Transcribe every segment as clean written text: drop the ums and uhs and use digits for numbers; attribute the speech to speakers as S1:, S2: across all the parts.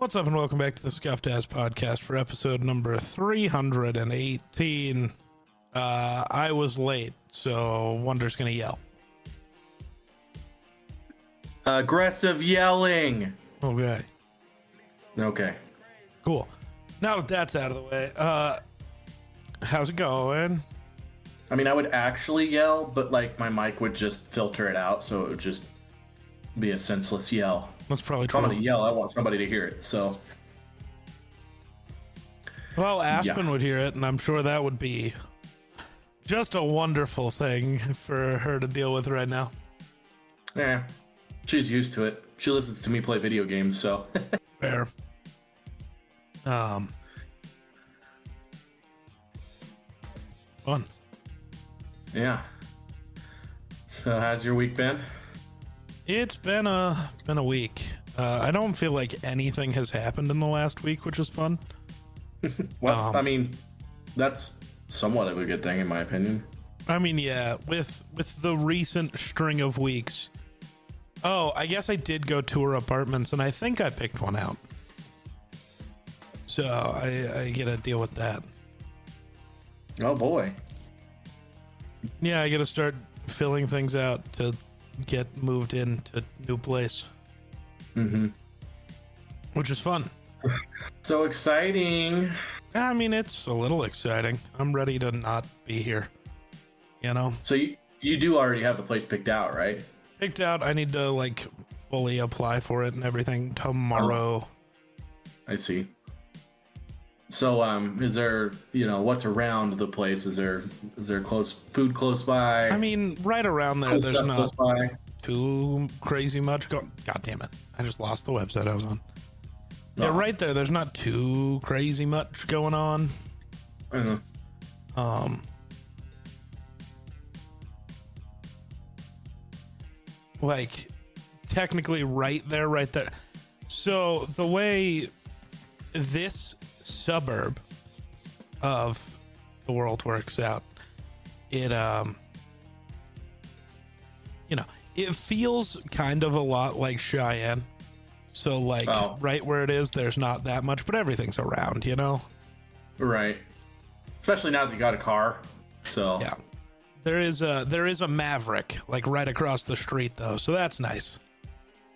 S1: What's up and welcome back to the Scuffed Ass Podcast for episode number 318. I was late, so Wonder's gonna yell.
S2: Aggressive yelling.
S1: Okay.
S2: Okay.
S1: Cool. Now that that's out of the way, how's it going?
S2: I mean, I would actually yell, but like my mic would just filter it out, so it would just be a senseless yell.
S1: That's probably
S2: If I'm
S1: true.
S2: gonna yell, I want somebody to hear it, so.
S1: Well, Aspen
S2: Yeah.
S1: would hear it, and I'm sure that would be just a wonderful thing for her to deal with right now.
S2: Yeah. She's used to it. She listens to me play video games, so.
S1: Fair. Fun.
S2: Yeah. So how's your week been?
S1: It's been a week. I don't feel like anything has happened in the last week, which is fun.
S2: Well, I mean, that's somewhat of a good thing in my opinion.
S1: I mean, yeah, with the recent string of weeks. Oh, I guess I did go tour apartments, and I think I picked one out. So I get to deal with that.
S2: Oh boy.
S1: Yeah, I got to start filling things out to get moved into new place.
S2: Mm-hmm.
S1: Which is fun.
S2: So exciting.
S1: I mean, it's a little exciting. I'm ready to not be here. You know?
S2: So you do already have the place picked out, right?
S1: Picked out. I need to like fully apply for it and everything tomorrow.
S2: I see. So, is there, what's around the place? Is there food close by?
S1: I mean, right around there,
S2: Cool
S1: there's
S2: stuff
S1: not
S2: close by?
S1: too crazy much going. God damn it. I just lost the website I was on. Yeah,
S2: Oh.
S1: right there. There's not too crazy much going on.
S2: Uh-huh.
S1: Like technically right there. So the way this suburb of the world works out, it it feels kind of a lot like Cheyenne. So like right where it is, there's not that much, but everything's around, you know?
S2: Right. Especially now that you got a car. So
S1: Yeah. There is a Maverick like right across the street though, so that's nice.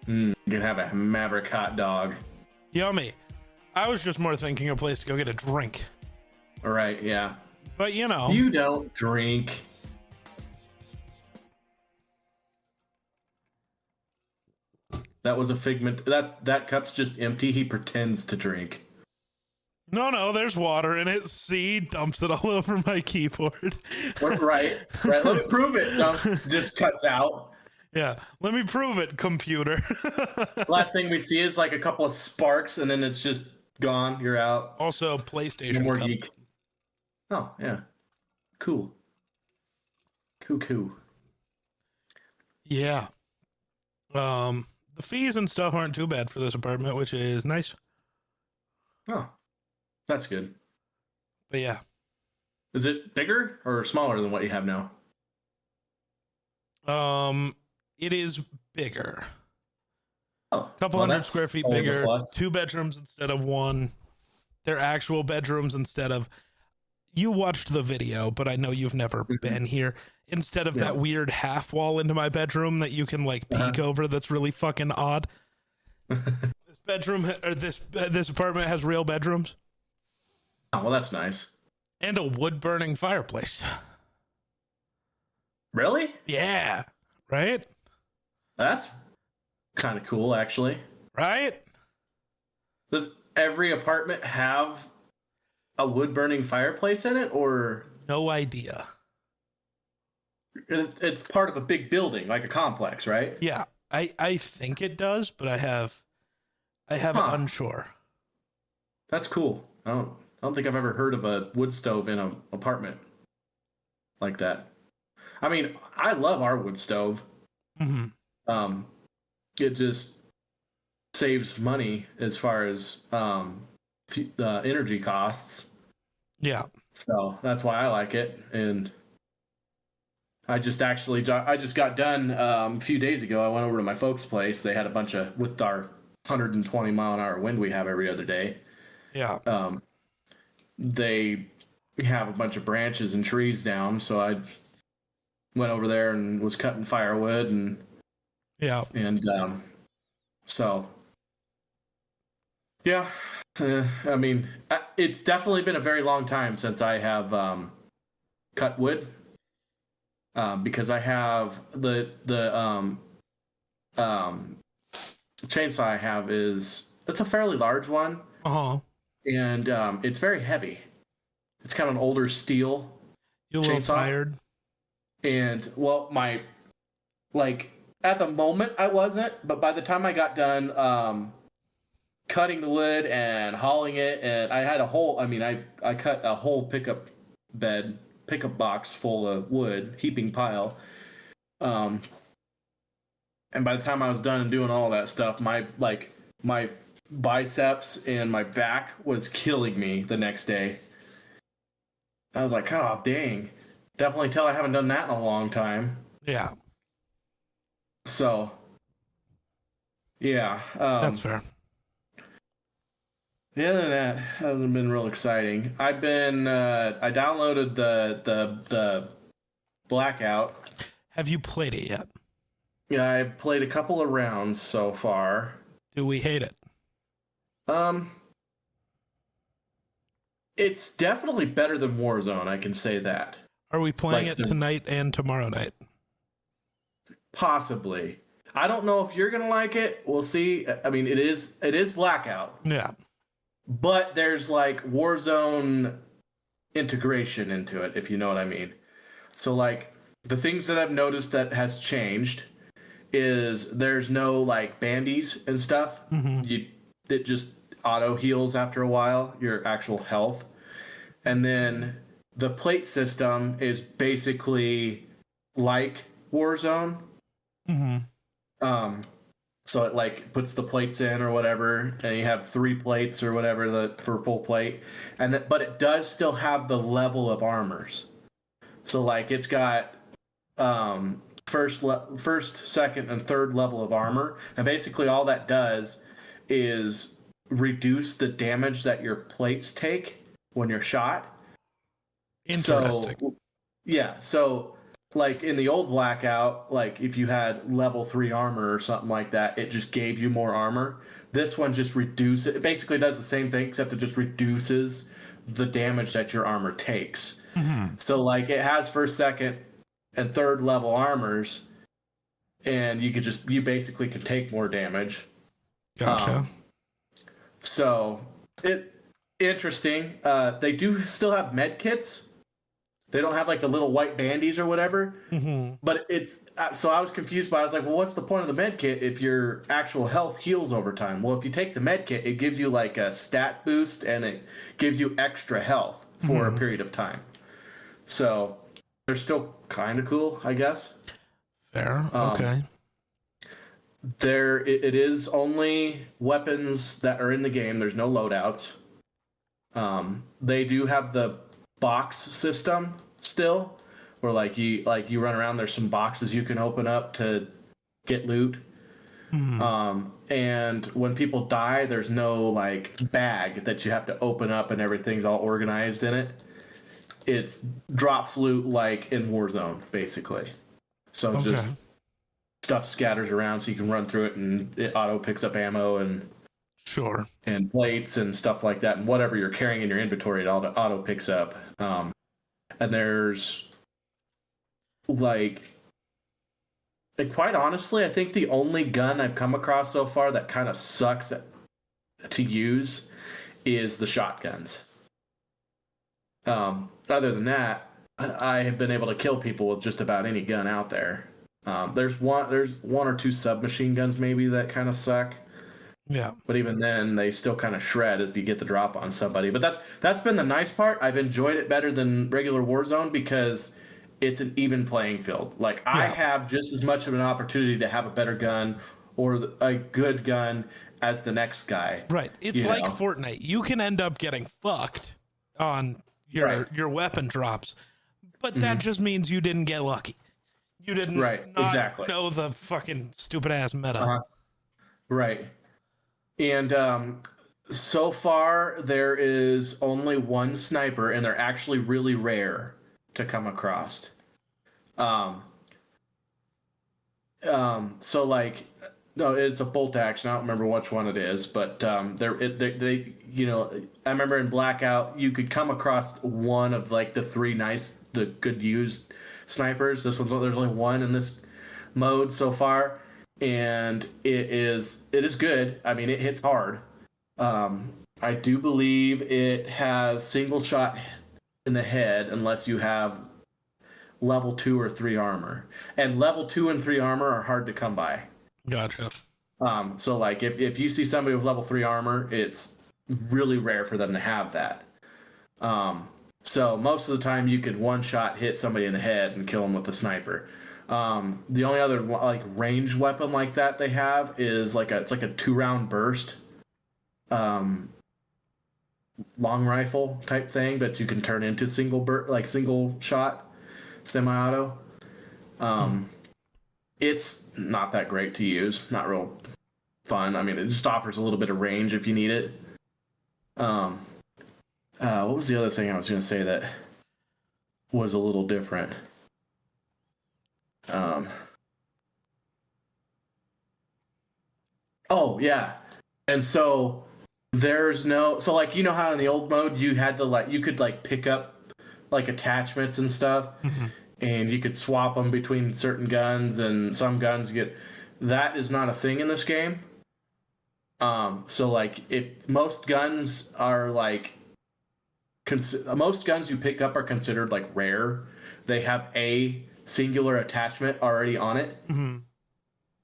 S2: You can have a Maverick hot dog.
S1: Yummy. I was just more thinking a place to go get a drink.
S2: All right. Yeah.
S1: But you know,
S2: You don't drink. That was a figment. That cup's just empty. He pretends to drink.
S1: no, there's water in it. See, dumps it all over my keyboard.
S2: Right. Let me prove it. Just cuts out.
S1: Yeah, let me prove it, computer.
S2: Last thing we see is like a couple of sparks, and then it's just gone. You're out.
S1: Also,
S2: No
S1: PlayStation
S2: more
S1: cup.
S2: geek. Oh yeah. Cool. Cool.
S1: Yeah. The fees and stuff aren't too bad for this apartment, which is nice.
S2: Oh, that's good.
S1: But yeah.
S2: Is it bigger or smaller than what you have now?
S1: It is bigger.
S2: Oh,
S1: Couple hundred square feet
S2: always a
S1: bigger.
S2: plus.
S1: 2 bedrooms instead of 1. They're actual bedrooms instead of. You watched the video, but I know you've never been here. Instead of that weird half wall into my bedroom that you can like peek over, that's really fucking odd. This bedroom or this apartment has real bedrooms
S2: Oh, well, that's nice.
S1: and a wood burning fireplace.
S2: Really?
S1: Yeah, right,
S2: That's kind of cool, actually.
S1: right.
S2: Does every apartment have a wood-burning fireplace in it, or
S1: No idea.
S2: it's part of a big building, like a complex, right?
S1: Yeah, I think it does, but I have unsure.
S2: That's cool. I don't think I've ever heard of a wood stove in an apartment like that. I mean, I love our wood stove.
S1: Mm-hmm.
S2: It just saves money as far as the energy costs.
S1: Yeah.
S2: So that's why I like it. And I just got done a few days ago. I went over to my folks' place. They had a bunch of with our 120-mile-an-hour wind we have every other day.
S1: Yeah.
S2: They have a bunch of branches and trees down, so I went over there and was cutting firewood and so yeah. I mean, it's definitely been a very long time since I have cut wood, because I have the chainsaw I have it's a fairly large one. And it's very heavy. It's kind of an older steel
S1: You're a
S2: chainsaw.
S1: little tired.
S2: And well, at the moment I wasn't, but by the time I got done cutting the wood and hauling it, and I had I cut a whole pickup box full of wood, heaping pile. And by the time I was done and doing all that stuff, my biceps and my back was killing me the next day. I was like, oh, dang. Definitely tell I haven't done that in a long time.
S1: Yeah.
S2: So, yeah.
S1: That's fair.
S2: The other than that hasn't been real exciting. I downloaded the Blackout.
S1: Have you played it yet?
S2: Yeah, I played a couple of rounds so far.
S1: Do we hate it?
S2: It's definitely better than Warzone, I can say that.
S1: Are we playing it tonight and tomorrow night?
S2: Possibly. I don't know if you're gonna like it. We'll see. I mean, it is Blackout.
S1: Yeah.
S2: But there's like Warzone integration into it, if you know what I mean. So like the things that I've noticed that has changed is there's no like bandies and stuff. It just auto heals after a while, your actual health. And then the plate system is basically like Warzone. So it like puts the plates in or whatever, and you have 3 plates or whatever for full plate. But it does still have the level of armors. So like it's got first, second, and third level of armor, and basically all that does is reduce the damage that your plates take when you're shot.
S1: Interesting.
S2: So like in the old Blackout, like if you had level 3 armor or something like that, it just gave you more armor. This one just reduces it. Basically does the same thing, except it just reduces the damage that your armor takes. So like it has first, second, and third level armors, and you basically can take more damage.
S1: Gotcha.
S2: So interesting. They do still have med kits. They don't have like the little white bandies or whatever. But it's so I was confused by. I was like, well, what's the point of the med kit if your actual health heals over time? Well, if you take the med kit, it gives you like a stat boost and it gives you extra health for a period of time. So they're still kind of cool, I guess.
S1: Fair. Okay.
S2: It is only weapons that are in the game. There's no loadouts. They do have the box system still, where like you run around. There's some boxes you can open up to get loot. And when people die, there's no like bag that you have to open up and everything's all organized in it. It drops loot like in Warzone, basically. So just stuff scatters around so you can run through it, and it auto picks up ammo and and plates and stuff like that, and whatever you're carrying in your inventory, it auto picks up. And there's like quite honestly, I think the only gun I've come across so far that kind of sucks to use is the shotguns. Other than that, I have been able to kill people with just about any gun out there. There's one or two submachine guns maybe that kind of suck.
S1: Yeah.
S2: But even then, they still kind of shred if you get the drop on somebody. But that's been the nice part. I've enjoyed it better than regular Warzone because it's an even playing field. Like I have just as much of an opportunity to have a better gun or a good gun as the next guy.
S1: Right. It's like Fortnite. You can end up getting fucked on your weapon drops, but that just means you didn't get lucky. You didn't know the fucking stupid ass meta.
S2: Right. And so far, there is only one sniper, and they're actually really rare to come across. Um, so like, no, it's a bolt action. I don't remember which one it is, but they, I remember in Blackout, you could come across one of like the good used snipers. There's only one in this mode so far, and it is good. I mean, it hits hard. I do believe it has single shot in the head unless you have level 2 or 3 armor. And level 2 and 3 armor are hard to come by.
S1: Gotcha.
S2: So like if you see somebody with level 3 armor, it's really rare for them to have that. So most of the time you could one shot hit somebody in the head and kill them with the sniper. The only other like ranged weapon like that they have is it's like a 2-round burst. Long rifle type thing, but you can turn into single shot semi-auto. It's not that great to use, not real fun. I mean, it just offers a little bit of range if you need it. What was the other thing I was going to say that was a little different? Oh yeah, and so like how in the old mode you had to you could pick up like attachments and stuff, and you could swap them between certain guns, and some guns that is not a thing in this game. So like if most guns are most guns you pick up are considered like rare. They have a singular attachment already on it.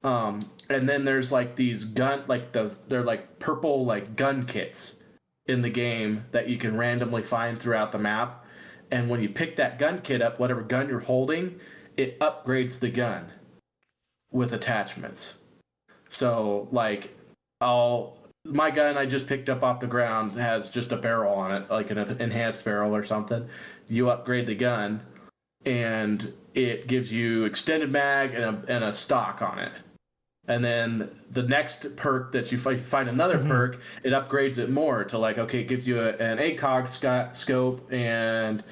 S2: And then there's like these they're like purple like gun kits in the game that you can randomly find throughout the map. And when you pick that gun kit up, whatever gun you're holding, it upgrades the gun with attachments. So like my gun I just picked up off the ground has just a barrel on it, like an enhanced barrel or something. You upgrade the gun and it gives you extended mag and a stock on it. And then the next perk that you find another perk, it upgrades it more to it gives you an ACOG scope and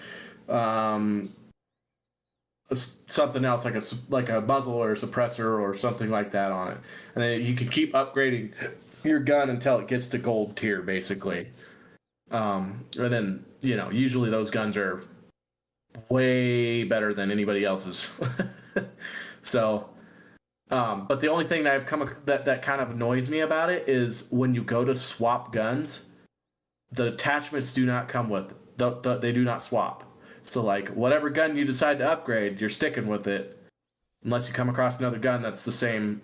S2: something else like a muzzle or a suppressor or something like that on it. And then you can keep upgrading your gun until it gets to gold tier, basically. And then usually those guns are way better than anybody else's. So. But the only thing that I've that kind of annoys me about it is when you go to swap guns, the attachments do not come with they do not swap. So whatever gun you decide to upgrade, you're sticking with it, unless you come across another gun that's the same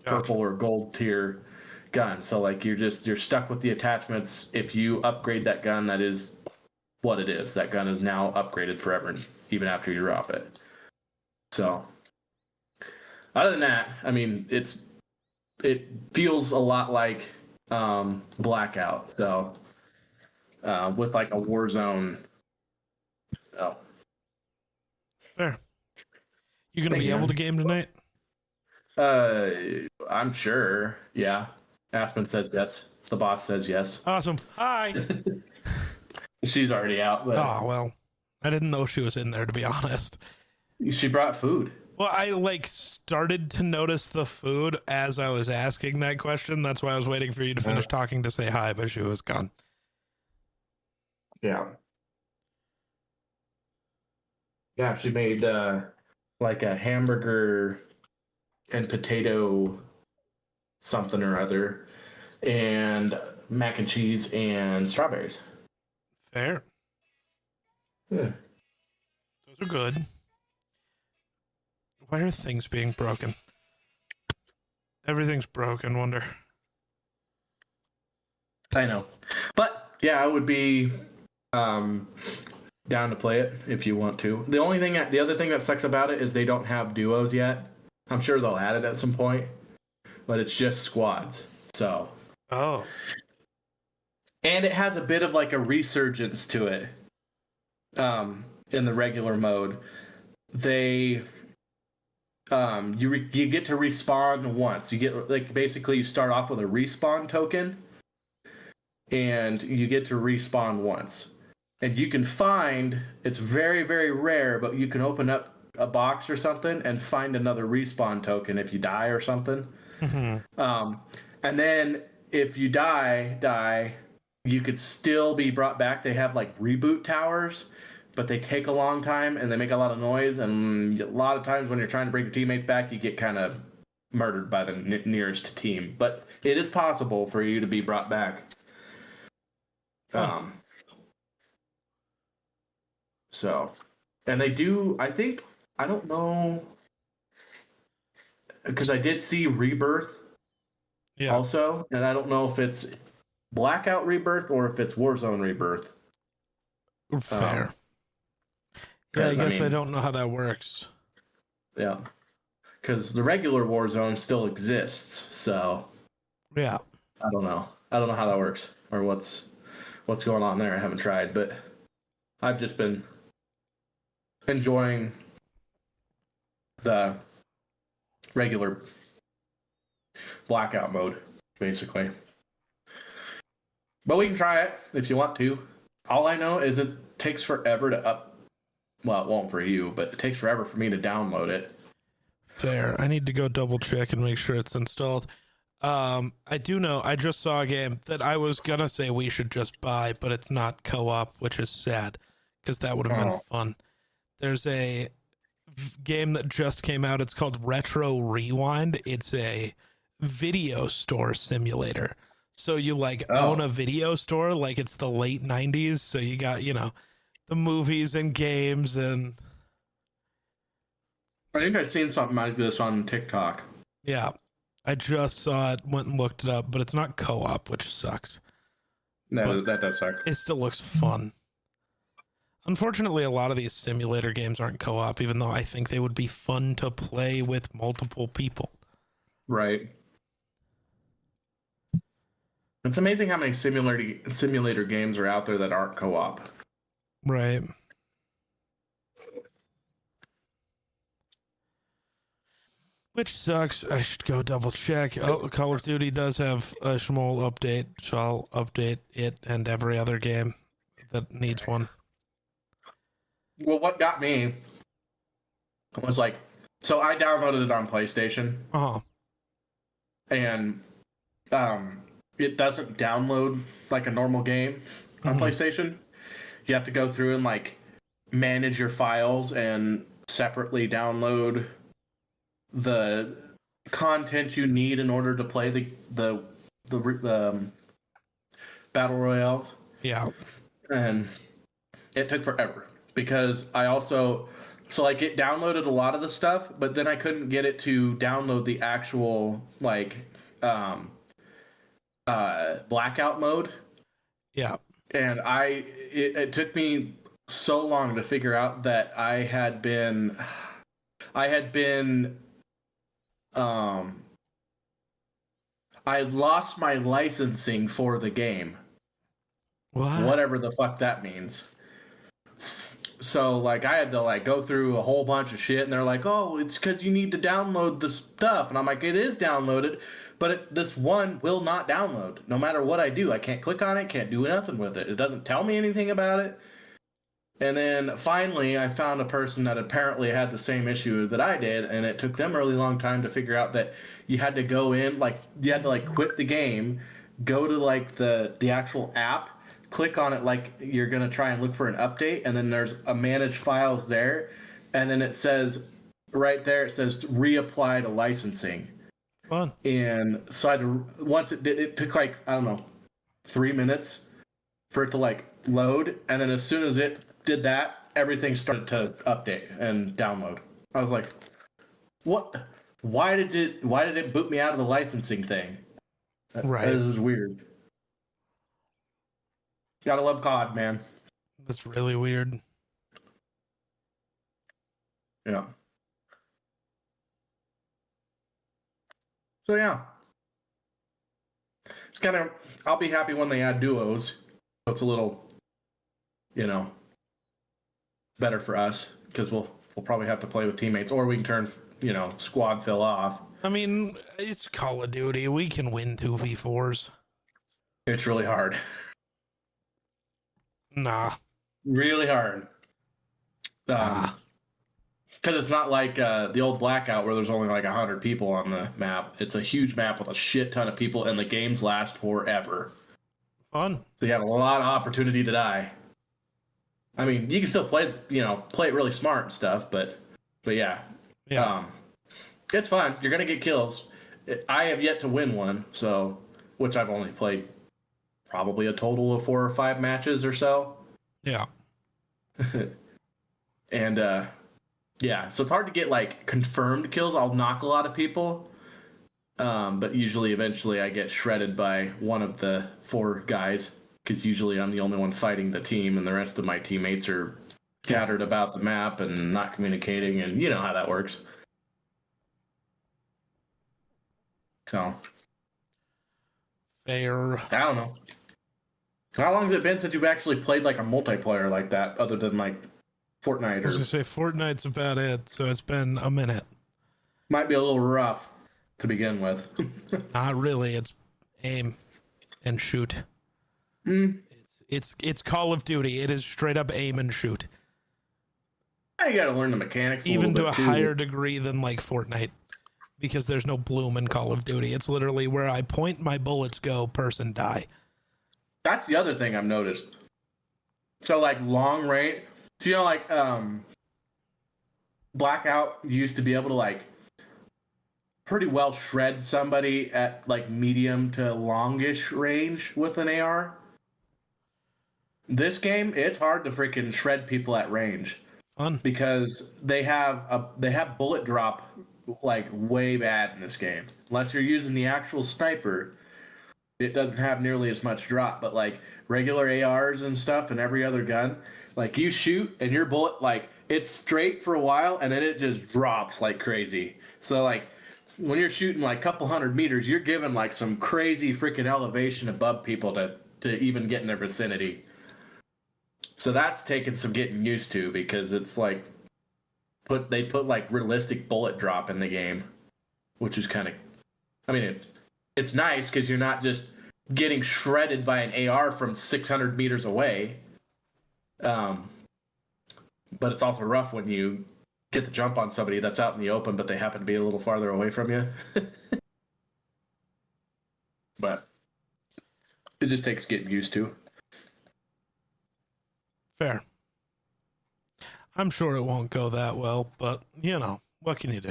S2: purple or gold tier gun. So you're stuck with the attachments. If you upgrade that gun, that is what it is. That gun is now upgraded forever, even after you drop it. So. Other than that, I mean, it feels a lot like Blackout. So with a war zone. Oh,
S1: fair. You gonna be able to game tonight?
S2: I'm sure. Yeah. Aspen says yes. The boss says yes.
S1: Awesome. Hi.
S2: She's already out. But
S1: oh well, I didn't know she was in there, to be honest.
S2: She brought food.
S1: Well, I started to notice the food as I was asking that question. That's why I was waiting for you to finish talking to say hi, but she was gone.
S2: Yeah. Yeah, she made a hamburger and potato something or other, and mac and cheese and strawberries.
S1: Fair.
S2: Yeah.
S1: Those are good. Why are things being broken? Everything's broken, wonder.
S2: I know. But yeah, I would be down to play it if you want to. The other thing that sucks about it is they don't have duos yet. I'm sure they'll add it at some point, but it's just squads. So.
S1: Oh.
S2: And it has a bit of a resurgence to it. In the regular mode, they you get to respawn once. You get like basically you start off with a respawn token, and you get to respawn once. And you can find, it's very, very rare, but you can open up a box or something and find another respawn token if you die or something. And then if you die, you could still be brought back. They have like reboot towers, but they take a long time and they make a lot of noise. And a lot of times when you're trying to bring your teammates back, you get kind of murdered by the nearest team. But it is possible for you to be brought back. So, and they do, I think, I don't know, because I did see Rebirth also, and I don't know if it's Blackout Rebirth or if it's Warzone Rebirth.
S1: Fair. Yeah, I guess I don't know how that works.
S2: Yeah, because the regular Warzone still exists, so
S1: yeah,
S2: I don't know how that works or what's going on there. I haven't tried, but I've just been enjoying the regular Blackout mode, basically. But we can try it if you want to. All I know is it takes forever to well, it won't for you, but it takes forever for me to download it.
S1: Fair. I need to go double check and make sure it's installed. I do know, I just saw a game that I was gonna say we should just buy, but it's not co-op, which is sad, because that would have been fun. There's a game that just came out. It's called Retro Rewind. It's a video store simulator. So you own a video store like it's the late 90s. So you got, the movies and games and...
S2: I think I've seen something like this on TikTok.
S1: Yeah. I just saw it, went and looked it up, but it's not co-op, which sucks.
S2: No, that does suck.
S1: It still looks fun. Unfortunately, a lot of these simulator games aren't co-op, even though I think they would be fun to play with multiple people.
S2: Right. It's amazing how many simulator games are out there that aren't co-op.
S1: Right. Which sucks. I should go double check. Oh, Call of Duty does have a small update, so I'll update it and every other game that needs one.
S2: Well, what got me was so I downloaded it on PlayStation. And it doesn't download like a normal game on PlayStation. You have to go through and manage your files and separately download the content you need in order to play the battle royales.
S1: Yeah.
S2: And it took forever because I also it downloaded a lot of the stuff, but then I couldn't get it to download the actual blackout mode.
S1: Yeah.
S2: And it took me so long to figure out that I had lost my licensing for the game.
S1: What?
S2: Whatever the fuck that means. So I had to go through a whole bunch of shit, and they're like, "Oh, it's because you need to download the stuff," and I'm like, "It is downloaded, but this one will not download. No matter what I do, I can't click on it, can't do nothing with it. It doesn't tell me anything about it." And then finally, I found a person that apparently had the same issue that I did, and it took them a really long time to figure out that you had to go in, you had to quit the game, go to the actual app, click on it like you're going to try and look for an update, and then there's a manage files there, and then it says right there, it says reapply to licensing.
S1: Fun.
S2: And so I had to, once it took 3 minutes for it to load, and then as soon as it did that, everything started to update and download. I was like, what? Why did it boot me out of the licensing thing?
S1: Right.
S2: This is weird. Gotta love COD, man.
S1: That's really weird.
S2: Yeah. So yeah. It's kind of, I'll be happy when they add duos. So it's a little, better for us because we'll probably have to play with teammates, or we can turn squad fill off.
S1: I mean, it's Call of Duty. We can win 2v4s.
S2: It's really hard.
S1: Nah.
S2: Really hard. Because it's not like the old Blackout where there's only like 100 people on the map. It's a huge map with a shit ton of people, and the games last forever.
S1: Fun.
S2: So you have a lot of opportunity to die. I mean, you can still play it really smart and stuff, but yeah. It's fun. You're gonna get kills. I have yet to win one, which I've only played probably a total of 4 or 5 matches or so.
S1: Yeah.
S2: And so it's hard to get like confirmed kills. I'll knock a lot of people, but usually eventually I get shredded by one of the 4 guys, because usually I'm the only one fighting the team and the rest of my teammates are scattered about the map and not communicating, and you know how that works. So
S1: fair.
S2: I don't know. How long has it been since you've actually played like a multiplayer like that, other than like Fortnite?
S1: I was gonna say Fortnite's about it, so it's been a minute.
S2: Might be a little rough to begin with.
S1: Not really. It's aim and shoot. It's Call of Duty. It is straight up aim and shoot.
S2: I gotta learn the mechanics,
S1: even to a higher degree than like Fortnite, because there's no bloom in Call of Duty. It's literally where I point, my bullets go, person die.
S2: That's the other thing I've noticed. So like long range, so like Blackout used to be able to like pretty well shred somebody at like medium to longish range with an AR. This game, it's hard to freaking shred people at range.
S1: Fun.
S2: Because they have bullet drop like way bad in this game. Unless you're using the actual sniper, it doesn't have nearly as much drop. But like regular ARs and stuff and every other gun, like you shoot and your bullet, like it's straight for a while and then it just drops like crazy. So like when you're shooting like a couple 100 meters, you're giving like some crazy freaking elevation above people to even get in their vicinity. So that's taken some getting used to, because it's like they put like realistic bullet drop in the game, which is kind of, I mean, it's nice because you're not just getting shredded by an AR from 600 meters away. But it's also rough when you get the jump on somebody that's out in the open, but they happen to be a little farther away from you. But it just takes getting used to.
S1: Fair. I'm sure it won't go that well, but you know, what can you do?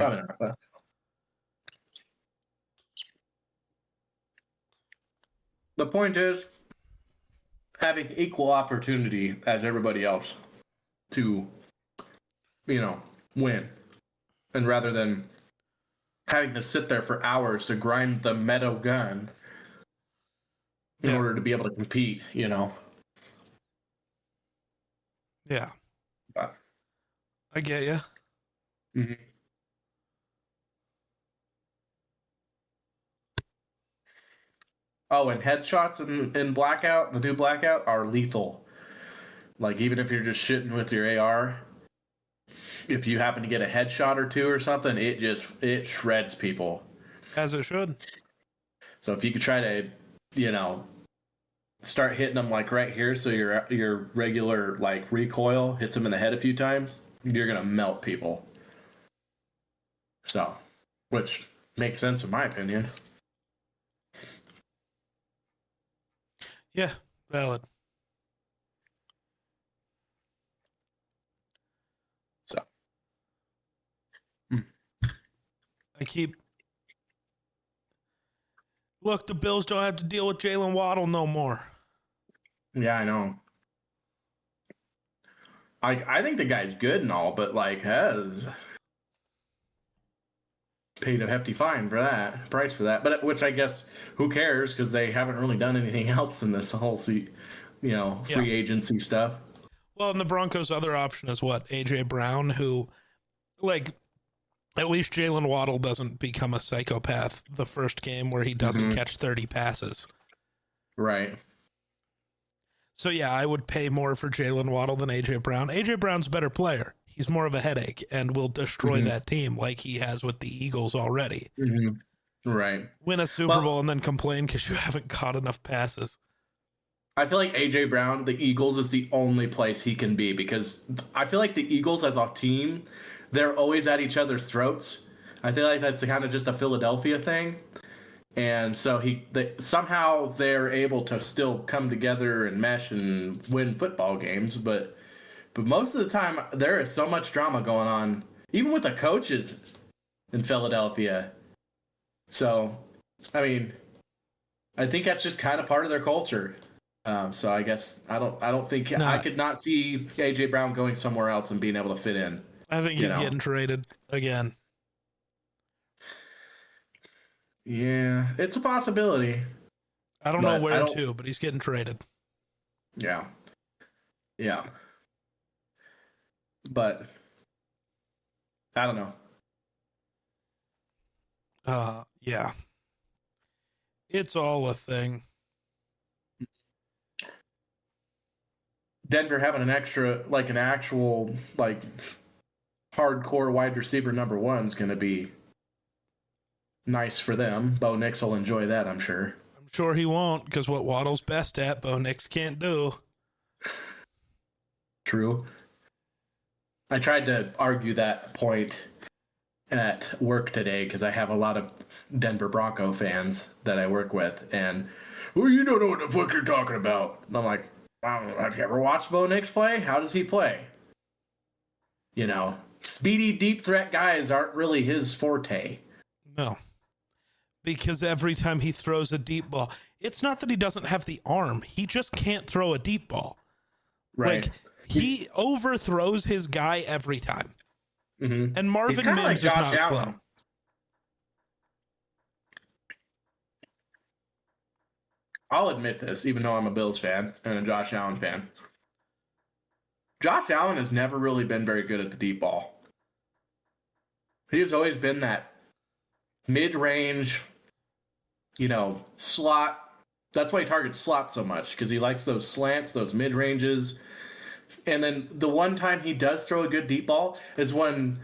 S2: The point is having equal opportunity as everybody else to, win. And rather than having to sit there for hours to grind the metal gun in order to be able to compete,
S1: Yeah. I get you.
S2: Mm-hmm. Oh, and headshots in Blackout, the new Blackout, are lethal. Like, even if you're just shitting with your AR, if you happen to get a headshot or two or something, it shreds people.
S1: As it should.
S2: So if you could try to, start hitting them like right here, so your regular like recoil hits them in the head a few times, you're gonna melt people. So, which makes sense in my opinion.
S1: Yeah, valid.
S2: So,
S1: Look, the Bills don't have to deal with Jalen Waddle no more.
S2: Yeah, I know. I think the guy's good and all, but like has paid a hefty price for that. But which I guess who cares, because they haven't really done anything else in this whole free agency stuff.
S1: Well, and the Broncos' other option is what? AJ Brown, who, like, at least Jalen Waddle doesn't become a psychopath the first game where he doesn't catch 30 passes.
S2: Right.
S1: So, yeah, I would pay more for Jalen Waddle than A.J. Brown. A.J. Brown's a better player. He's more of a headache and will destroy that team like he has with the Eagles already.
S2: Right.
S1: Win a Super Bowl and then complain because you haven't caught enough passes.
S2: I feel like A.J. Brown, the Eagles, is the only place he can be because I feel like the Eagles as a team, they're always at each other's throats. I feel like that's kind of just a Philadelphia thing. And so somehow they're able to still come together and mesh and win football games. But most of the time, there is so much drama going on, even with the coaches in Philadelphia. So, I mean, I think that's just kind of part of their culture. So I guess I don't think I could not see A.J. Brown going somewhere else and being able to fit in.
S1: I think he's getting traded again.
S2: Yeah, it's a possibility.
S1: I don't know where to, but he's getting traded.
S2: Yeah. Yeah. But I don't know.
S1: Yeah. It's all a thing.
S2: Denver having an actual hardcore wide receiver number 1 is going to be nice for them. Bo Nix will enjoy that, I'm sure.
S1: I'm sure he won't, because what Waddle's best at, Bo Nix can't do.
S2: True. I tried to argue that point at work today because I have a lot of Denver Bronco fans that I work with, and you don't know what the fuck you're talking about. And I'm like, wow, have you ever watched Bo Nix play? How does he play? Speedy, deep threat guys aren't really his forte.
S1: No. Because every time he throws a deep ball, it's not that he doesn't have the arm. He just can't throw a deep ball.
S2: Right.
S1: Like, he overthrows his guy every time.
S2: Mm-hmm.
S1: And Marvin Mims is not slow.
S2: I'll admit this, even though I'm a Bills fan and a Josh Allen fan. Josh Allen has never really been very good at the deep ball. He has always been that mid-range, slot. That's why he targets slot so much, because he likes those slants, those mid-ranges. And then the one time he does throw a good deep ball is when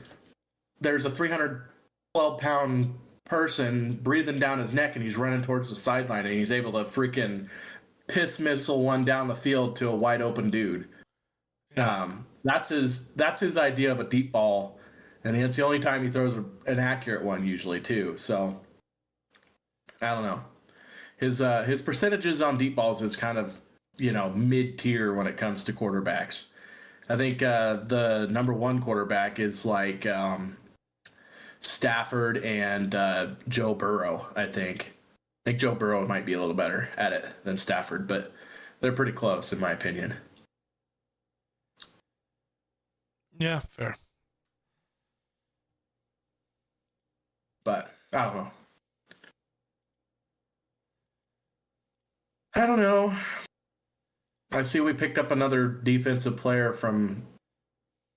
S2: there's a 312-pound person breathing down his neck and he's running towards the sideline and he's able to freaking piss missile one down the field to a wide open dude.
S1: Yeah.
S2: That's his idea of a deep ball, and it's the only time he throws an accurate one usually too. So I don't know. His percentages on deep balls is kind of mid-tier when it comes to quarterbacks. I think the number 1 quarterback is like Stafford and Joe Burrow, I think. I think Joe Burrow might be a little better at it than Stafford, but they're pretty close in my opinion.
S1: Yeah, fair.
S2: But I don't know. I see we picked up another defensive player from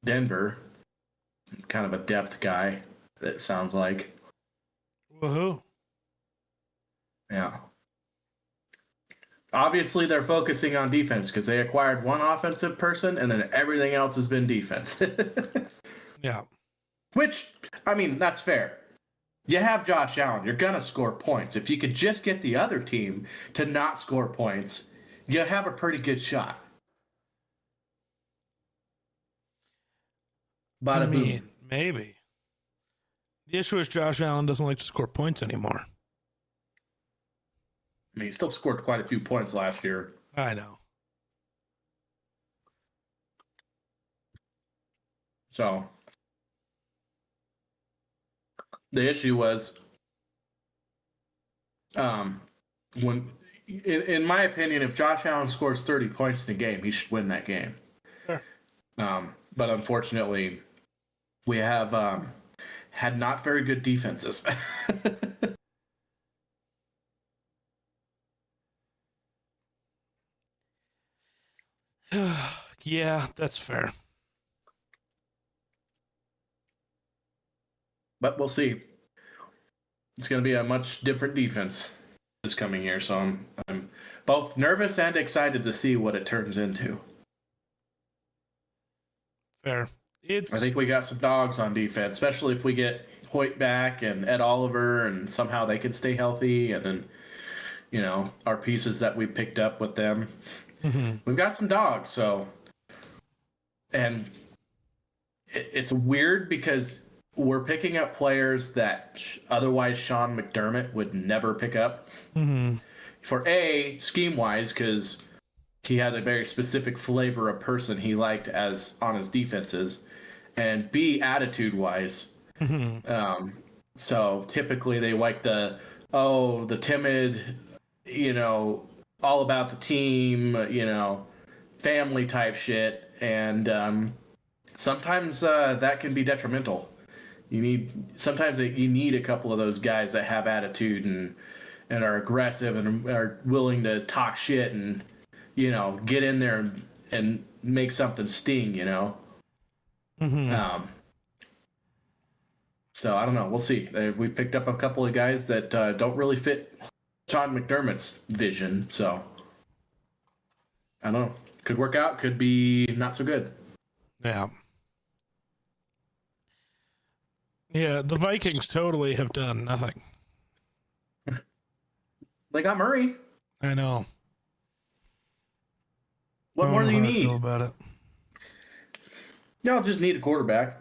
S2: Denver. Kind of a depth guy, it sounds like.
S1: Woohoo.
S2: Yeah. Obviously, they're focusing on defense because they acquired one offensive person and then everything else has been defense.
S1: Yeah.
S2: Which, I mean, that's fair. You have Josh Allen. You're going to score points. If you could just get the other team to not score points, you have a pretty good shot. Bada boom.
S1: Maybe. The issue is Josh Allen doesn't like to score points anymore.
S2: I mean, he still scored quite a few points last year.
S1: I know.
S2: So, the issue was, when, in my opinion, if Josh Allen scores 30 points in a game, he should win that game.
S1: Sure.
S2: But unfortunately, we have had not very good defenses.
S1: Yeah, that's fair.
S2: But we'll see. It's going to be a much different defense this coming year, so I'm both nervous and excited to see what it turns into.
S1: Fair.
S2: I think we got some dogs on defense, especially if we get Hoyt back and Ed Oliver, and somehow they can stay healthy, and then, you know, our pieces that we picked up with them.
S1: Mm-hmm.
S2: We've got some dogs, so. And it's weird because we're picking up players that otherwise Sean McDermott would never pick up.
S1: Mm-hmm.
S2: For scheme-wise, because he had a very specific flavor of person he liked as on his defenses, and B, attitude-wise.
S1: Mm-hmm.
S2: So typically they like the timid, you know, all about the team, you know, family type shit, and sometimes that can be detrimental. You need a couple of those guys that have attitude and are aggressive and are willing to talk shit and, you know, get in there and make something sting, you know.
S1: Mm-hmm.
S2: So I don't know. We'll see. We picked up a couple of guys that don't really fit Sean McDermott's vision. So I don't know. Could work out. Could be not so good.
S1: Yeah. Yeah, the Vikings totally have done nothing.
S2: They got Murray.
S1: I know.
S2: What more do you
S1: I
S2: need?
S1: feel about it.
S2: Y'all just need a quarterback.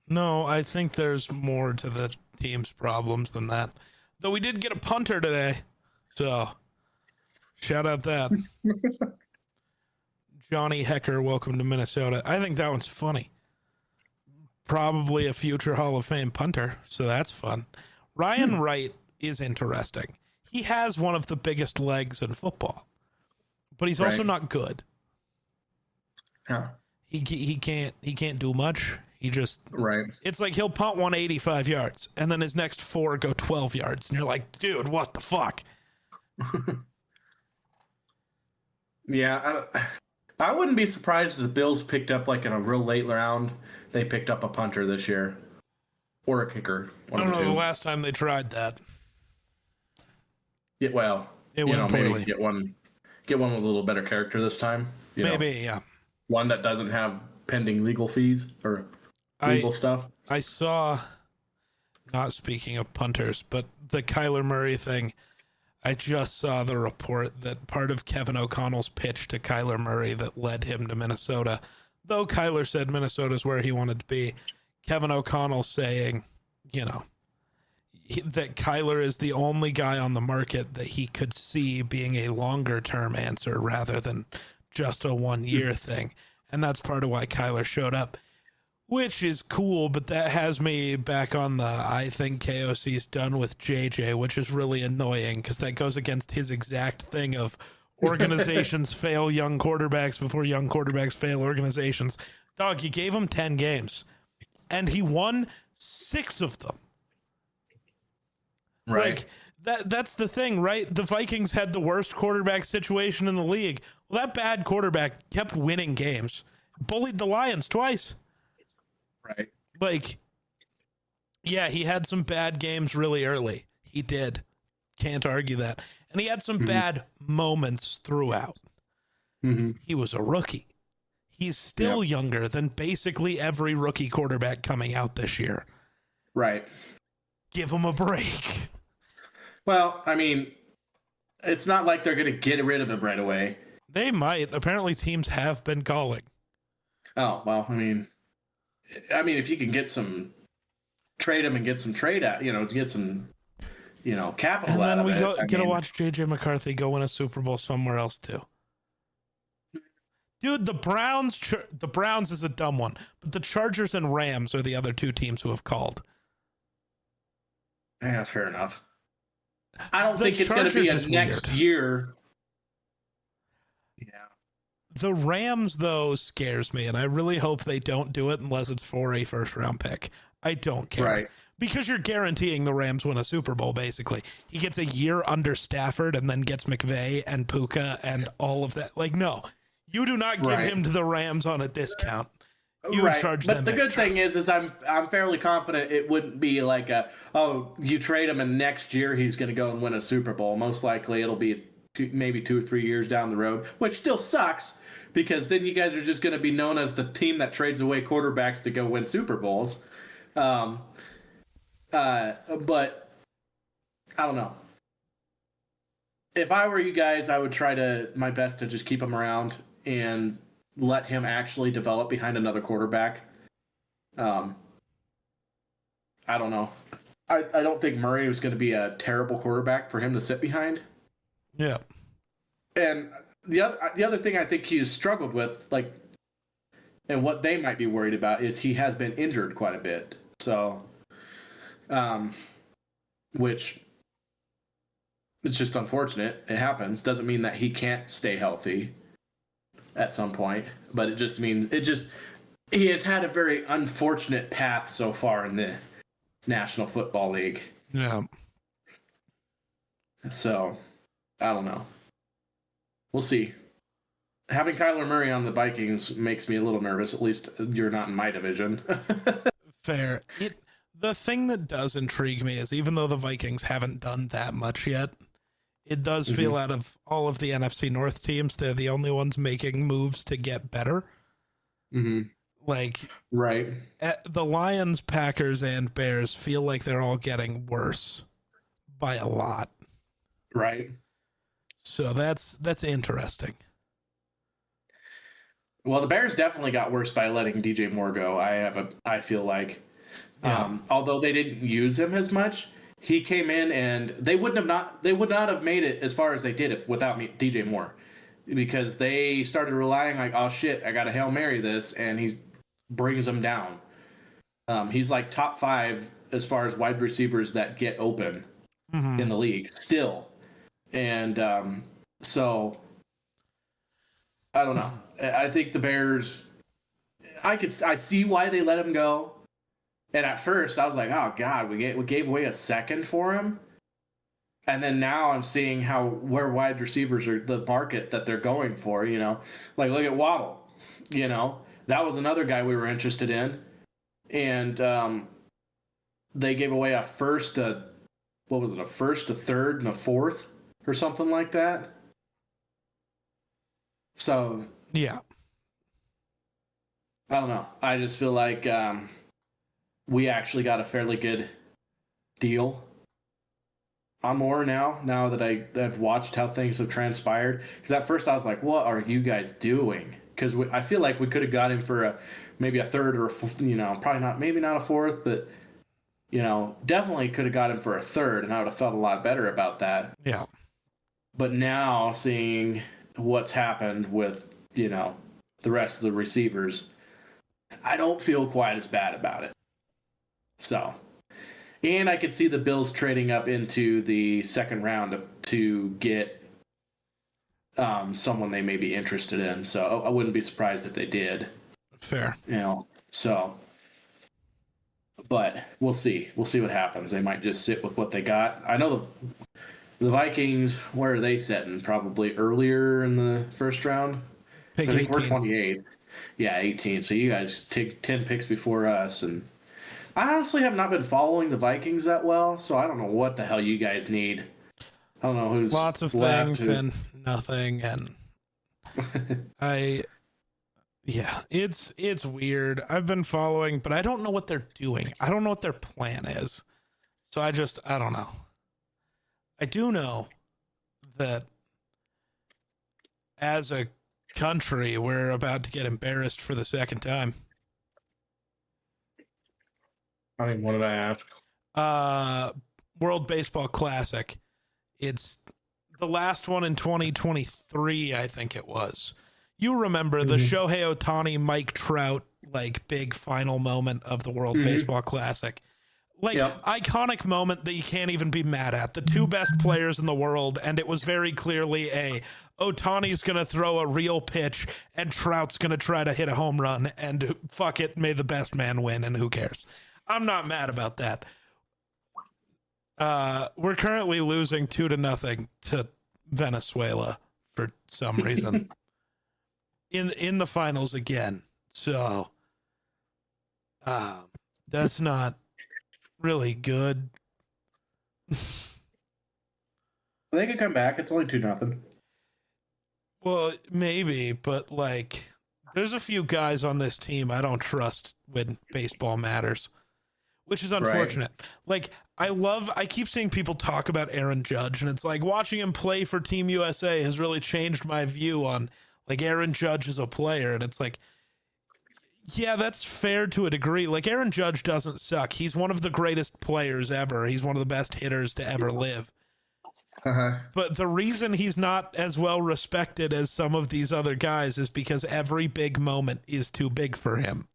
S1: No, I think there's more to the team's problems than that. Though we did get a punter today, so shout out that. Johnny Hecker, welcome to Minnesota. I think that one's funny. Probably a future Hall of Fame punter, so that's fun. Ryan Wright is interesting. He has one of the biggest legs in football, but he's also not good.
S2: Huh.
S1: He can't do much. He just It's like he'll punt 185 yards, and then his next 4 go 12 yards, and you're like, dude, what the fuck?
S2: Yeah, I wouldn't be surprised if the Bills picked up, like, in a real late round, they picked up a punter this year. Or a kicker.
S1: I don't know the last time they tried that.
S2: Yeah, well,
S1: it went poorly.
S2: Maybe get one with a little better character this time.
S1: Yeah.
S2: One that doesn't have pending legal fees or legal stuff.
S1: I saw, not speaking of punters, but the Kyler Murray thing. I just saw the report that part of Kevin O'Connell's pitch to Kyler Murray that led him to Minnesota, though Kyler said Minnesota's where he wanted to be, Kevin O'Connell saying, you know, that Kyler is the only guy on the market that he could see being a longer term answer rather than just a 1-year thing. And that's part of why Kyler showed up, which is cool, but that has me back on the I think KOC's done with JJ, which is really annoying because that goes against his exact thing of organizations fail young quarterbacks before young quarterbacks fail organizations. Dog, you gave him 10 games, and he won 6 of them.
S2: Right.
S1: Like, that's the thing, right? The Vikings had the worst quarterback situation in the league. Well, that bad quarterback kept winning games. Bullied the Lions twice.
S2: Right.
S1: Like, yeah, he had some bad games really early. He did. Can't argue that. And he had some bad moments throughout. He was a rookie. He's still younger than basically every rookie quarterback coming out this year.
S2: Right.
S1: Give him a break.
S2: Well, I mean, it's not like they're going to get rid of him right away.
S1: They might. Apparently teams have been calling.
S2: Oh, well, I mean, if you can trade him and get some trade out, to get some, capital out of it.
S1: And then we get to watch JJ McCarthy go win a Super Bowl somewhere else too. Dude, the Browns is a dumb one, but the Chargers and Rams are the other 2 teams who have called.
S2: Yeah, fair enough. I don't think it's going to be a next year. Yeah.
S1: The Rams, though, scares me, and I really hope they don't do it unless it's for a first-round pick. I don't care.
S2: Right.
S1: Because you're guaranteeing the Rams win a Super Bowl, basically. He gets a year under Stafford and then gets McVay and Puka and all of that. Like, no. You do not give him to the Rams on a discount. You would charge them
S2: the good thing is I'm fairly confident it wouldn't be like you trade him and next year he's going to go and win a Super Bowl. Most likely it'll be maybe 2 or 3 years down the road, which still sucks because then you guys are just going to be known as the team that trades away quarterbacks to go win Super Bowls. Um, but I don't know. If I were you guys, I would try my best to just keep him around and let him actually develop behind another quarterback. I don't know. I don't think Murray was going to be a terrible quarterback for him to sit behind.
S1: Yeah.
S2: And the other thing I think he's struggled with, like, and what they might be worried about is he has been injured quite a bit. So, which it's just unfortunate. It happens. Doesn't mean that he can't stay healthy at some point, but it just means he has had a very unfortunate path so far in the National Football League.
S1: Yeah.
S2: So, I don't know. We'll see. Having Kyler Murray on the Vikings makes me a little nervous. At least you're not in my division.
S1: Fair. The thing that does intrigue me is even though the Vikings haven't done that much yet, it does feel out of all of the NFC North teams, they're the only ones making moves to get better.
S2: Mm-hmm.
S1: Like,
S2: right.
S1: The Lions, Packers, and Bears feel like they're all getting worse by a lot.
S2: Right.
S1: So that's interesting.
S2: Well, the Bears definitely got worse by letting DJ Moore go. I feel like, although they didn't use him as much, he came in and they would not have made it as far as they did it without DJ Moore, because they started relying like, oh shit, I got to Hail Mary this, and he brings them down. He's like top 5 as far as wide receivers that get open in the league still, and so I don't know. I think the Bears. I see why they let him go. And at first, I was like, "Oh God, we gave away a second for him." And then now I'm seeing where wide receivers are the market that they're going for. You know, like look at Waddle. You know, that was another guy we were interested in, and they gave away a first, a first, a third, and a fourth, or something like that. So
S1: yeah,
S2: I don't know. I just feel like we actually got a fairly good deal on Moore now that I've watched how things have transpired. Because at first I was like, what are you guys doing? Because I feel like we could have got him for maybe a third or maybe not a fourth, but definitely could have got him for a third, and I would have felt a lot better about that.
S1: Yeah.
S2: But now seeing what's happened with the rest of the receivers, I don't feel quite as bad about it. So, and I could see the Bills trading up into the second round to get someone they may be interested in. So I wouldn't be surprised if they did.
S1: Fair.
S2: So, but we'll see. We'll see what happens. They might just sit with what they got. I know the Vikings, where are they sitting? Probably earlier in the first round.
S1: Pick
S2: I think
S1: 18.
S2: we're 28. Yeah, 18. So you guys take 10 picks before us. And I honestly have not been following the Vikings that well, so I don't know what the hell you guys need. I don't know who's
S1: lots of things and nothing, and it's weird. I've been following, but I don't know what they're doing. I don't know what their plan is. So I don't know. I do know that as a country, we're about to get embarrassed for the second time.
S2: I mean, what did I ask?
S1: World Baseball Classic. It's the last one in 2023, I think it was. You remember the Shohei Ohtani, Mike Trout, like big final moment of the World Baseball Classic. Like, iconic moment that you can't even be mad at. The two best players in the world, and it was very clearly Ohtani's going to throw a real pitch, and Trout's going to try to hit a home run, and fuck it, may the best man win, and who cares? I'm not mad about that. We're currently losing 2-0 to Venezuela for some reason in the finals again. So that's not really good.
S2: They could come back. It's only 2-0.
S1: Well, maybe, but like, there's a few guys on this team I don't trust when baseball matters, which is unfortunate. Right. Like, I keep seeing people talk about Aaron Judge, and it's like watching him play for Team USA has really changed my view on like Aaron Judge as a player. And it's like, yeah, that's fair to a degree. Like, Aaron Judge doesn't suck. He's one of the greatest players ever. He's one of the best hitters to ever live. But the reason he's not as well respected as some of these other guys is because every big moment is too big for him.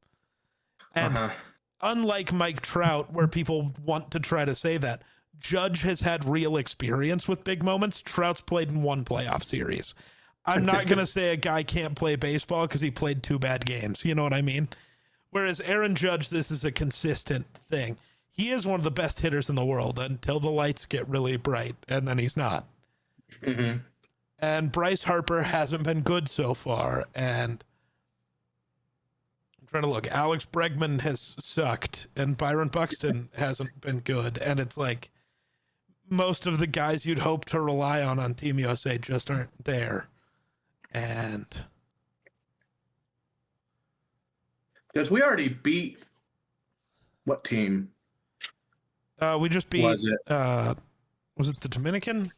S1: And unlike Mike Trout, where people want to try to say that, Judge has had real experience with big moments. Trout's played in one playoff series. I'm not going to say a guy can't play baseball because he played 2 bad games. You know what I mean? Whereas Aaron Judge, this is a consistent thing. He is one of the best hitters in the world until the lights get really bright, and then he's not.
S2: Mm-hmm.
S1: And Bryce Harper hasn't been good so far, and I'm trying to look. Alex Bregman has sucked, and Byron Buxton hasn't been good, and it's like most of the guys you'd hope to rely on Team USA just aren't there. And
S2: because we already beat what team?
S1: We just beat. Was it the Dominican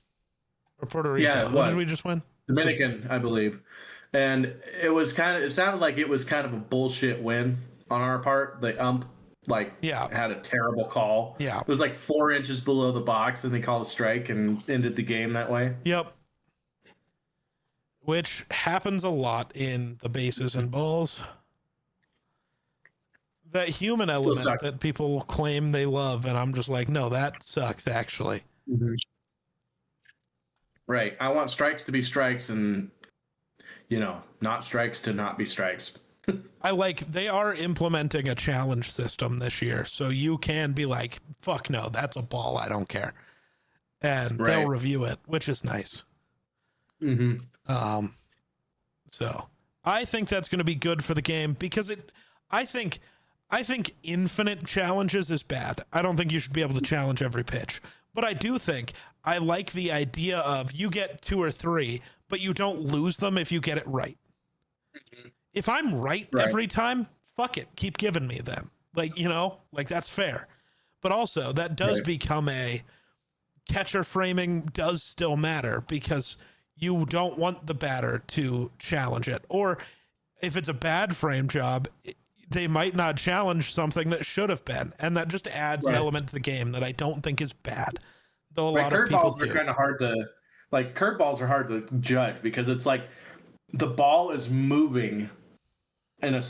S1: or Puerto Rico?
S2: Yeah,
S1: Who did we just win?
S2: Dominican, I believe. And it sounded like it was kind of a bullshit win on our part. The ump had a terrible call.
S1: Yeah,
S2: it was like 4 inches below the box, and they called a strike and ended the game that way.
S1: Yep. Which happens a lot in the bases and balls. That human element that people claim they love, and I'm just like, no, that sucks, actually.
S2: Mm-hmm. Right. I want strikes to be strikes and, not strikes to not be strikes.
S1: They are implementing a challenge system this year, so you can be like, fuck no, that's a ball, I don't care. And they'll review it, which is nice.
S2: Mm-hmm.
S1: So I think that's going to be good for the game because I think infinite challenges is bad. I don't think you should be able to challenge every pitch, but I do think I like the idea of you get 2 or 3, but you don't lose them if you get it right. Mm-hmm. If I'm right every time, fuck it. Keep giving me them. That's fair. But also that does become a catcher framing does still matter because you don't want the batter to challenge it. Or if it's a bad frame job, they might not challenge something that should have been. And that just adds an element to the game that I don't think is bad. Though a lot of people do.
S2: Curveballs are kind of hard to, curveballs are hard to judge because it's like the ball is moving in a,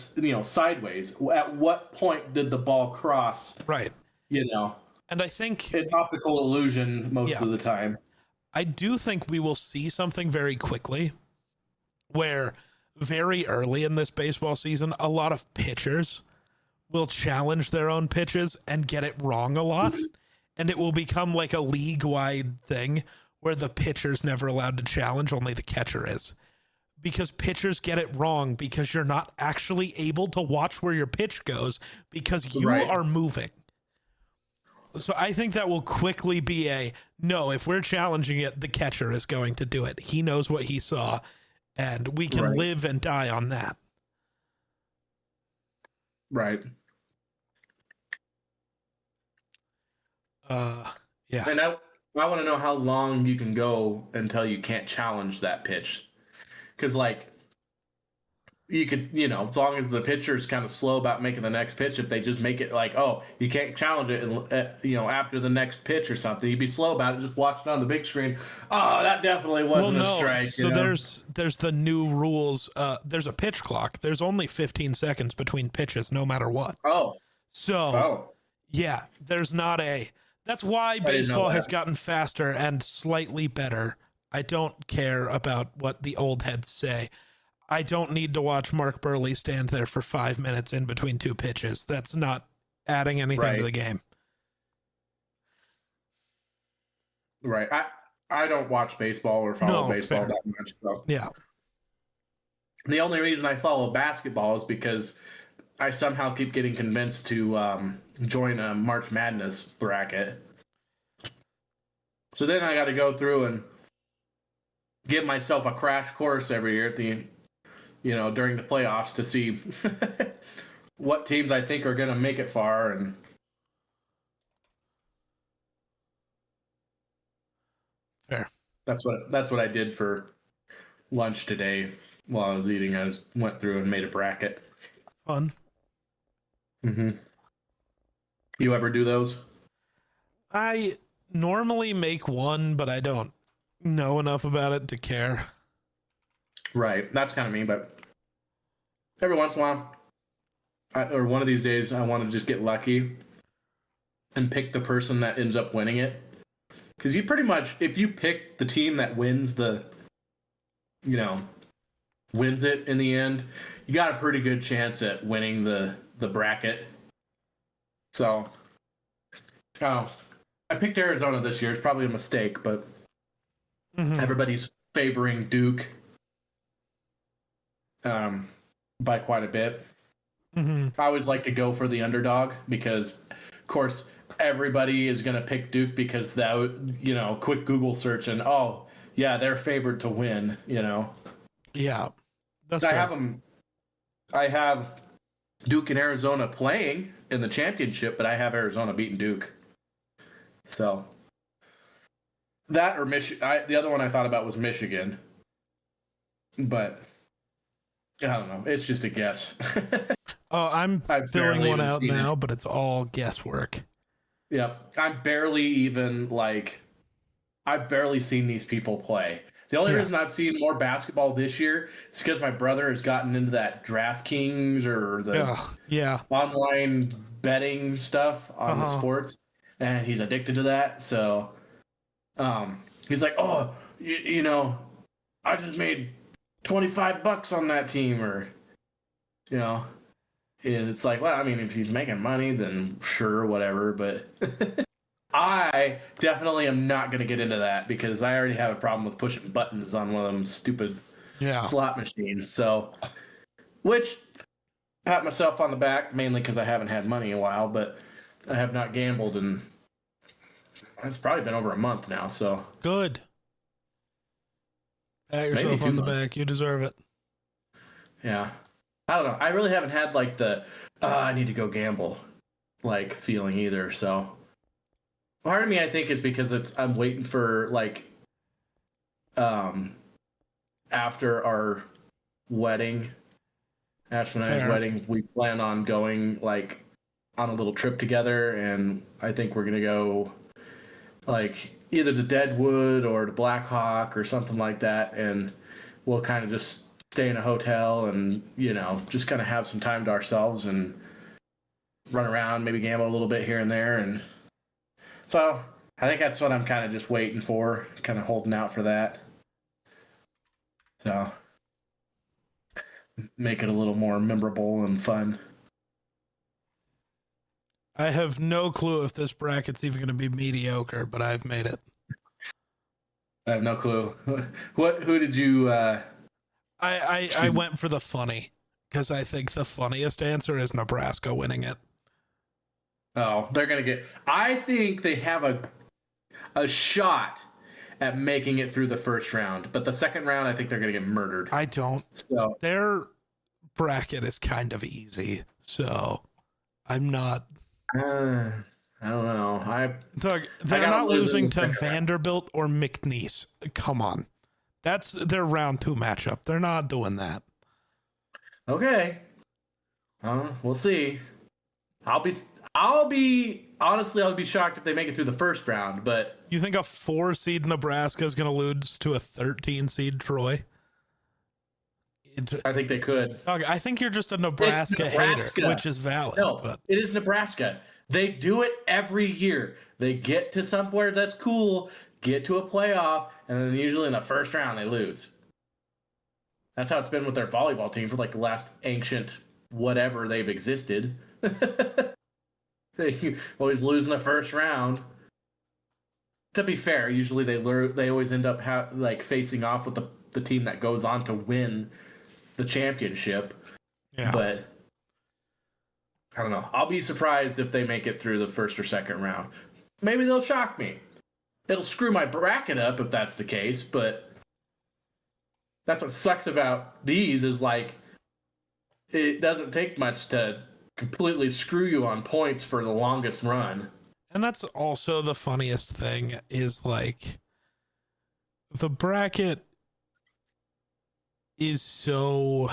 S2: sideways. At what point did the ball cross?
S1: Right. And I think
S2: it's optical illusion most of the time.
S1: I do think we will see something very quickly where very early in this baseball season, a lot of pitchers will challenge their own pitches and get it wrong a lot. And it will become like a league-wide thing where the pitcher's never allowed to challenge, only the catcher is. Because pitchers get it wrong because you're not actually able to watch where your pitch goes because you are moving. So I think that will quickly be no, if we're challenging it, the catcher is going to do it. He knows what he saw, and we can live and die on that.
S2: Right.
S1: Yeah.
S2: And I want to know how long you can go until you can't challenge that pitch. Because, you could, as long as the pitcher is kind of slow about making the next pitch, if they just make it you can't challenge it, after the next pitch or something, you'd be slow about it, just watch it on the big screen. Oh, that definitely wasn't a strike.
S1: So there's the new rules. There's a pitch clock. There's only 15 seconds between pitches, no matter what. Yeah, there's not that's why baseball has gotten faster and slightly better. I don't care about what the old heads say. I don't need to watch Mark Burley stand there for 5 minutes in between 2 pitches. That's not adding anything to the game.
S2: Right. I don't watch baseball or follow baseball that much. So.
S1: Yeah.
S2: The only reason I follow basketball is because I somehow keep getting convinced to join a March Madness bracket. So then I got to go through and give myself a crash course every year at the, during the playoffs to see what teams I think are going to make it far. And
S1: Fair.
S2: That's what I did for lunch today while I was eating. I just went through and made a bracket.
S1: Fun.
S2: Mm-hmm. You ever do those?
S1: I normally make one, but I don't know enough about it to care.
S2: Right. That's kind of me, but every once in a while, or one of these days, I want to just get lucky and pick the person that ends up winning it. Because you pretty much, if you pick the team that wins wins it in the end, you got a pretty good chance at winning the bracket. So, I picked Arizona this year. It's probably a mistake, but everybody's favoring Duke by quite a bit. I always like to go for the underdog because, of course, everybody is going to pick Duke because that, quick Google search and, oh, yeah, they're favored to win,
S1: Yeah. That's
S2: I have Duke and Arizona playing in the championship, but I have Arizona beating Duke. So that or Michigan. The other one I thought about was Michigan, but I don't know. It's just a guess.
S1: Oh, I'm filling one out now, but it's all guesswork.
S2: Yep. I've barely seen these people play. The only reason I've seen more basketball this year is because my brother has gotten into that DraftKings or the online betting stuff on the sports, and he's addicted to that. So he's like, oh, I just made $25 on that team, or, and it's like, well, I mean, if he's making money, then sure, whatever. But I definitely am not going to get into that because I already have a problem with pushing buttons on one of them stupid slot machines. So, which, pat myself on the back, mainly because I haven't had money in a while, but I have not gambled, and it's probably been over a month now. So
S1: good. Pat yourself on the back. You deserve it. Yeah.
S2: I don't know. I really haven't had like the I need to go gamble like feeling either. So part of me, I think, is because I'm waiting for like after our wedding, Ashton and I's wedding, we plan on going like on a little trip together, and I think we're gonna go like either to Deadwood or to Black Hawk or something like that, and we'll kind of just stay in a hotel and, just kind of have some time to ourselves and run around, maybe gamble a little bit here and there. And so I think that's what I'm kind of just waiting for, kind of holding out for that. So make it a little more memorable and fun.
S1: I have no clue if this bracket's even going to be mediocre, but I've made it.
S2: I have no clue. Who did you...
S1: I went for the funny because I think the funniest answer is Nebraska winning it.
S2: Oh, they're going to get... I think they have a shot at making it through the first round, but the second round, I think they're going to get murdered.
S1: I don't. So their bracket is kind of easy, so I'm not...
S2: I don't know.
S1: They're not losing to Vanderbilt or McNeese. Come on. That's their round 2 matchup. They're not doing that.
S2: Okay. We'll see. I'll be shocked if they make it through the first round, but
S1: you think a 4 seed Nebraska is going to lose to a 13 seed Troy?
S2: I think they could.
S1: Okay, I think you're just a Nebraska hater, which is valid.
S2: No,
S1: but
S2: it is Nebraska. They do it every year. They get to somewhere that's cool, get to a playoff, and then usually in the first round they lose. That's how it's been with their volleyball team for like the last ancient whatever they've existed. They always lose in the first round. To be fair, usually they always end up facing off with the team that goes on to win the championship.
S1: Yeah.
S2: But I don't know. I'll be surprised if they make it through the first or second round. Maybe they'll shock me. It'll screw my bracket up if that's the case, but That's what sucks about these is like it doesn't take much to completely screw you on points for the longest run.
S1: And that's also the funniest thing is like the bracket is so,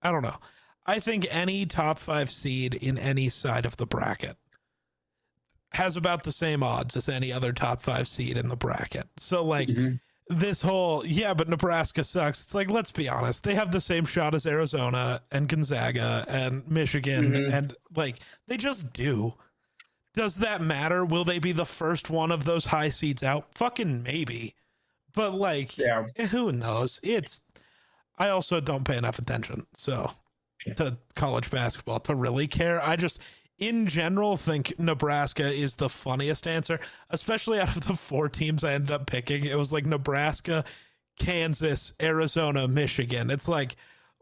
S1: I don't know. I think any top 5 seed in any side of the bracket has about the same odds as any other top 5 seed in the bracket. So like this whole, yeah, but Nebraska sucks. It's like, let's be honest. They have the same shot as Arizona and Gonzaga and Michigan. And like, they just do. Does that matter? Will they be the first one of those high seeds out? Fucking maybe. But like, who knows? I also don't pay enough attention. So to college basketball to really care. I just, in general, think Nebraska is the funniest answer, especially out of the 4 teams I ended up picking. It was like Nebraska, Kansas, Arizona, Michigan. It's like,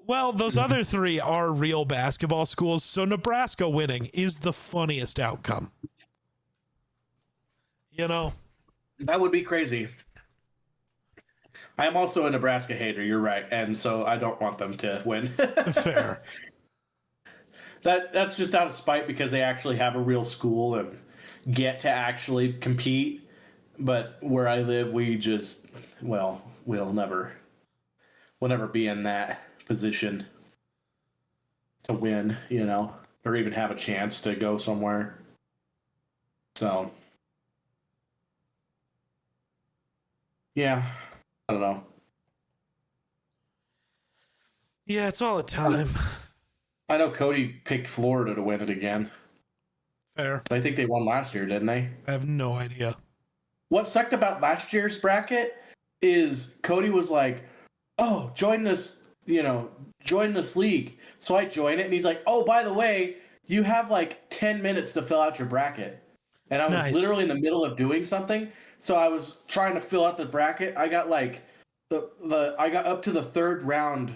S1: well, those other 3 are real basketball schools, so Nebraska winning is the funniest outcome. You know?
S2: That would be crazy. I'm also a Nebraska hater, you're right, and so I don't want them to win.
S1: Fair.
S2: That's just out of spite because they actually have a real school and get to actually compete. But where I live, we just, well, we'll never be in that position to win, you know, or even have a chance to go somewhere. So, yeah, I don't know.
S1: Yeah, it's all the time.
S2: I know Cody picked Florida to win it again.
S1: Fair.
S2: I think they won last year, didn't they?
S1: I have no idea.
S2: What sucked about last year's bracket is Cody was like, oh, join this league. So I joined it, and he's like, oh, by the way, you have like 10 minutes to fill out your bracket. And I was literally in the middle of doing something. So I was trying to fill out the bracket. I got like I got up to the 3rd round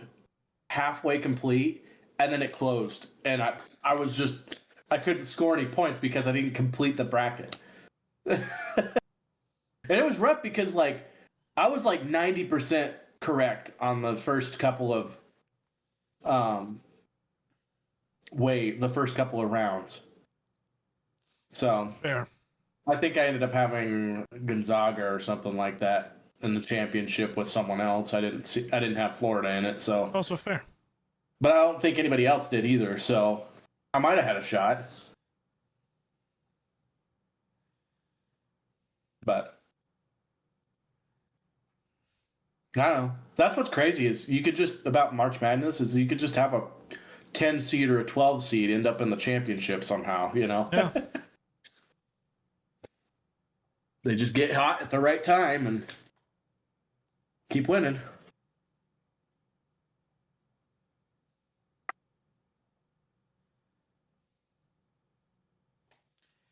S2: halfway complete, and then it closed. And I couldn't score any points because I didn't complete the bracket. And it was rough because like I was like 90% correct on the first couple of the first couple of rounds. So
S1: fair.
S2: I think I ended up having Gonzaga or something like that in the championship with someone else. I didn't have Florida in it, so
S1: also fair.
S2: But I don't think anybody else did either, so I might have had a shot. But I don't know. That's what's crazy is you could just about March Madness is you could just have a 10 seed or a 12 seed end up in the championship somehow, you know?
S1: Yeah.
S2: They just get hot at the right time and keep winning.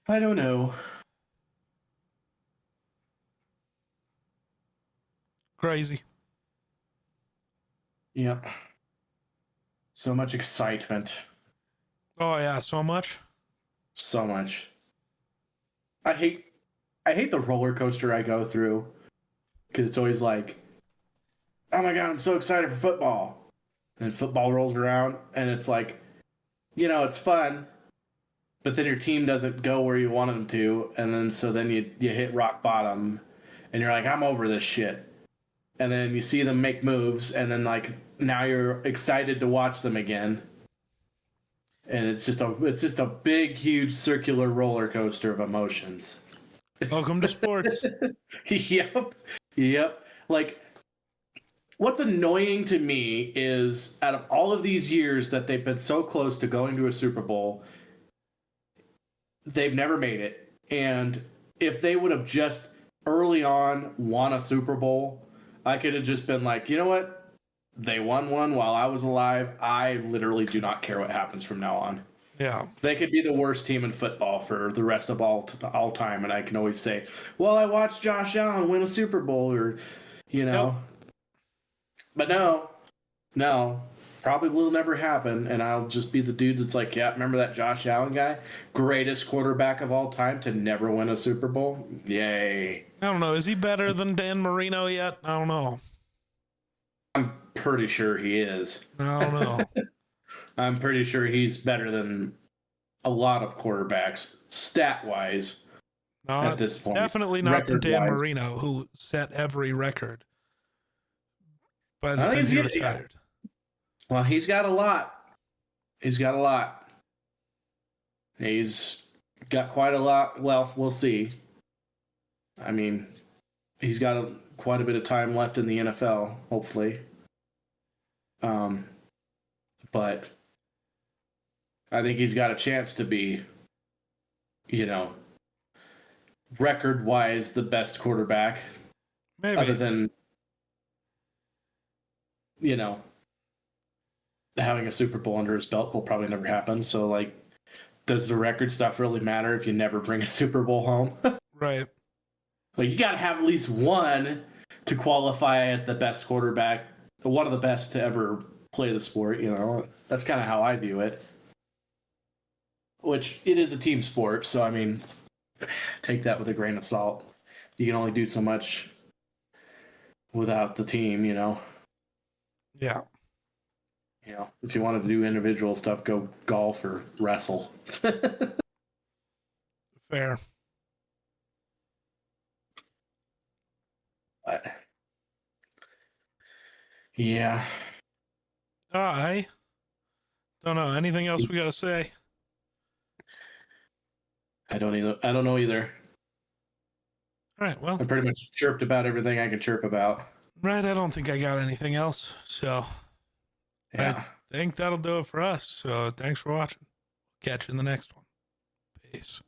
S2: I don't know.
S1: Crazy.
S2: Yep. So much excitement.
S1: Oh yeah, so much.
S2: So much. I hate the roller coaster I go through because it's always like, oh my God, I'm so excited for football. And then football rolls around and it's like, you know, it's fun, but then your team doesn't go where you wanted them to. And then so then you hit rock bottom and you're like, I'm over this shit. And then you see them make moves and then like now you're excited to watch them again. And it's just a big, huge circular roller coaster of emotions.
S1: Welcome to sports.
S2: Yep. Like, what's annoying to me is out of all of these years that they've been so close to going to a Super Bowl, they've never made it. And if they would have just early on won a Super Bowl, I could have just been like, you know what? They won one while I was alive. I literally do not care what happens from now on.
S1: Yeah.
S2: They could be the worst team in football for the rest of all time, and I can always say, well, I watched Josh Allen win a Super Bowl, or, you know. Yep. But no, probably will never happen, and I'll just be the dude that's like, yeah, remember that Josh Allen guy? Greatest quarterback of all time to never win a Super Bowl? Yay.
S1: I don't know. Is he better than Dan Marino yet? I don't know.
S2: pretty sure he is.
S1: I don't know.
S2: I'm pretty sure he's better than a lot of quarterbacks, stat-wise, at this point.
S1: Definitely not than Dan
S2: Record-wise.
S1: Marino, who set every record by the
S2: I
S1: time
S2: think
S1: he
S2: he's
S1: retired.
S2: Well, he's got a lot. He's got a lot. He's got quite a lot. Well, we'll see. I mean, he's got quite a bit of time left in the NFL, hopefully. But I think he's got a chance to be, record-wise the best quarterback.
S1: Maybe.
S2: Other than, having a Super Bowl under his belt will probably never happen. So, like, does the record stuff really matter if you never bring a Super Bowl home?
S1: Right.
S2: Like, you got to have at least one to qualify as the best quarterback, one of the best to ever play the sport. That's kind of how I view it. Which, it is a team sport, so I mean, take that with a grain of salt. You can only do so much without the team.
S1: Yeah.
S2: If you wanted to do individual stuff, go golf or wrestle.
S1: Fair.
S2: But, yeah.
S1: I don't know. Anything else we got to say?
S2: I don't know either.
S1: All right. Well,
S2: I pretty much chirped about everything I could chirp about.
S1: right. I don't think I got anything else. So
S2: Yeah.
S1: I think that'll do it for us. So thanks for watching. Catch you in the next one. Peace.